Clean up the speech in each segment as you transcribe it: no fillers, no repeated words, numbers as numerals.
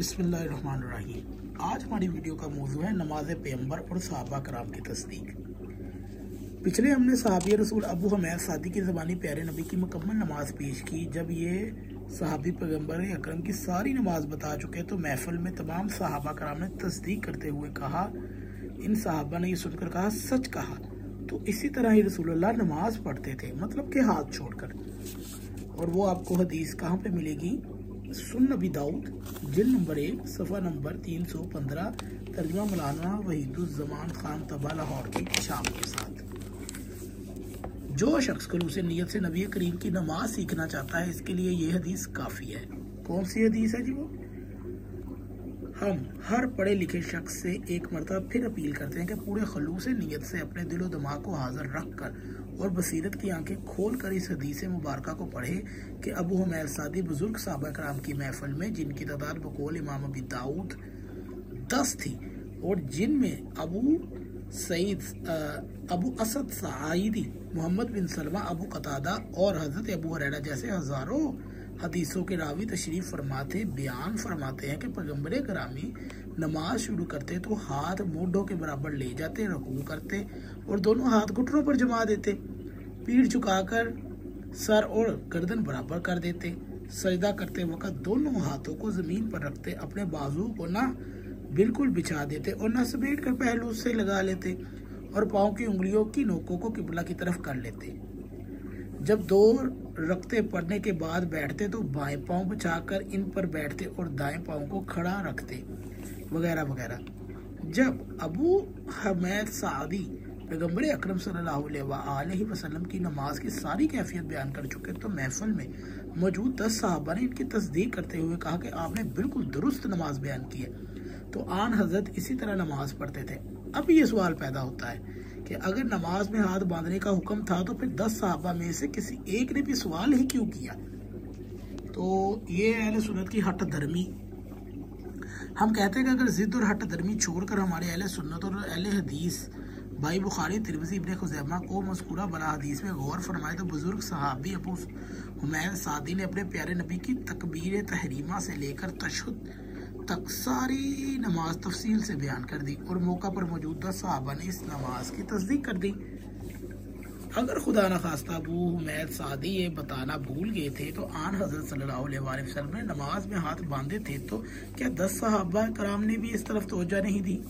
बिस्मिल्लाहिर्रहमानिर्रहीम। आज हमारी वीडियो का मौजू है नमाज पैगंबर और सहाबा कराम की तस्दीक। पिछले हमने सहाबी रसूल अबू हमैद सादी की ज़बानी प्यारे नबी की मुकम्मल नमाज पेश की। जब ये सहाबी पैगंबर अकरम की सारी नमाज बता चुके तो महफिल में तमाम सहाबा कराम ने तस्दीक करते हुए कहा, इन सहाबा ने ये सुनकर कहा, सच कहा। तो इसी तरह ही रसूलुल्लाह नमाज पढ़ते थे, मतलब के हाथ छोड़कर। और वो आपको हदीस कहाँ पे मिलेगी? सुन्न नबी दाऊद जिल्द नंबर 1 सफ़ा नंबर 315, तर्जुमा मौलाना वहीदुज़्ज़मान खान तबा लाहौर की शाम के साथ। जो शख्स खलूस नियत से नबी करीम की नमाज सीखना चाहता है, इसके लिए ये हदीस काफ़ी है। कौन सी हदीस है जी? वो हम हर पढ़े लिखे शख्स से एक मरतबा फिर अपील करते हैं कि पूरे खलूस नियत से अपने दिलो दिमाग को हाजिर रख कर और बसीरत की आंखें खोल कर इस हदीस मुबारक को पढ़े कि अबू हमैद सादी बुजुर्ग सहाबा कराम की महफिल में, जिनकी तादाद बकौल इमाम अबी दाऊद 10 थी और जिनमें अबू असद साइदी, मोहम्मद बिन सलमा, अबू कतादा और हजरत अबू हुरैरा जैसे हजारों हदीसों के रावी तशरीफ फरमाते बयान फरमाते हैं कि पैगंबर करामी नमाज शुरू करते तो हाथ मोढों के बराबर ले जाते, रुकू करते और दोनों हाथ घुटनों पर जमा देते, पीठ झुकाकर सर और गर्दन बराबर कर देते, सजदा करते वक्त दोनों हाथों को जमीन पर रखते, अपने बाजू को ना बिल्कुल बिछा देते और ना समेट कर पहलू से लगा लेते और पाँव की उंगलियों की नोकों को किबला की तरफ कर लेते। जब 2 रखते पढ़ने के बाद बैठते तो बाएं पाँव बिछाकर इन पर बैठते और दाएं पाँव को खड़ा रखते, वगैरह वगैरह। जब अबू हमैद सादी पैगंबर अकरम सल्लल्लाहु अलैहि वसल्लम की नमाज की सारी कैफियत बयान कर चुके तो महफिल में मौजूद 10 सहाबा ने इनकी तस्दीक करते हुए कहा कि आपने बिल्कुल दुरुस्त नमाज बयान की है। तो आन हजरत इसी तरह नमाज पढ़ते थे। अब ये सवाल पैदा होता है कि अगर नमाज में हाथ बांधने का हुक्म था तो फिर 10 सहाबा में से किसी एक ने भी सवाल ही क्यों किया? तो ये अहले सुन्नत की हट धर्मी, हम कहते हैं कि अगर जिद और हट धर्मी छोड़कर हमारे अहले सुन्नत और अहले हदीस भाई बुखारी, तिरमिज़ी, इब्ने खुज़ैमा को मज़कूरा बला हदीस में गौर फरमाए तो बुजुर्ग सहाबी अबू हमैद सादी ने अपने प्यारे नबी की तकबीर तहरीमा से लेकर तशहुद तक सारी नमाज तफसील से बयान कर दी और मौका पर मौजूद 10 सहाबा ने इस नमाज की तस्दीक कर दी। अगर खुदा न खास्ता अबू हमैद सादी ये बताना भूल गए थे तो आन हजरत सल्लल्लाहु अलैहि वसल्लम ने नमाज में हाथ बांधे थे, तो क्या 10 सहाबा कराम ने भी इस तरफ तवज्जो नहीं दी?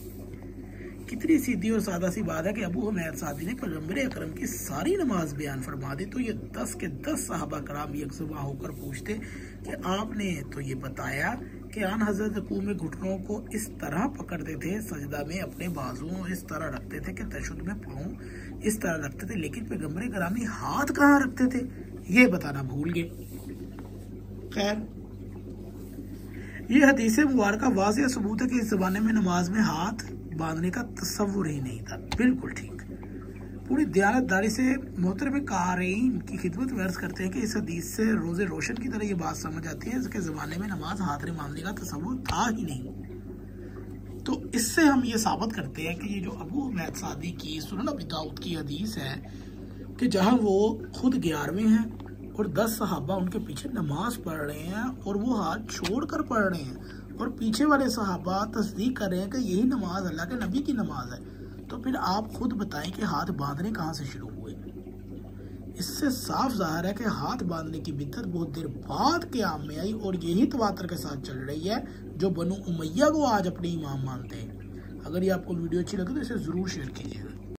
कितनी सीधी और सादा सी बात है कि अबू हमैद सादी ने पैगंबर अकरम की सारी नमाज बयान फरमा दी तो ये 10 के 10 सहाबा कराम यकजुबा होकर पूछते कि आपने तो ये बताया कि आन हजरत रुकू में घुटनों को इस तरह पकड़ते थे, सजदा में अपने बाजुओं इस तरह रखते थे कि तशहुद में पाँव इस तरह रखते थे, लेकिन पैगंबर करामी हाथ कहाँ रखते थे ये बताना भूल गए। खैर, ये हदीस मुबारक वाज़ेह सबूत है कि इस ज़माने में नमाज में हाथ बांधने का तसव्वुर ही नहीं था। बिल्कुल ठीक। पूरी दयानतदारी से मोहतरम क़ारीन की खिदमत में अर्ज़ करते हैं कि इस हदीस से रोज़े रोशन की तरह ये बात समझ आती है इसके ज़माने में नमाज हाथ में बांधने का तसव्वुर था ही नहीं। तो इससे हम ये साबित करते हैं कि ये जो अबू हमैद सादी की सुनन अबी दाऊद की हदीस है कि जहाँ वो खुद 11वें हैं और 10 सहाबा उनके पीछे नमाज पढ़ रहे हैं और वो हाथ छोड़ कर पढ़ रहे हैं और पीछे वाले सहाबा तस्दीक कर रहे हैं कि यही नमाज अल्लाह के नबी की नमाज है, तो फिर आप खुद बताएं कि हाथ बांधने कहाँ से शुरू हुए? इससे साफ जाहिर है कि हाथ बांधने की बिदअत बहुत देर बाद क़याम में आई और यही तवातर के साथ चल रही है जो बनु उमैया को आज अपने इमाम मानते हैं। अगर ये आपको वीडियो अच्छी लगे तो इसे ज़रूर शेयर कीजिएगा।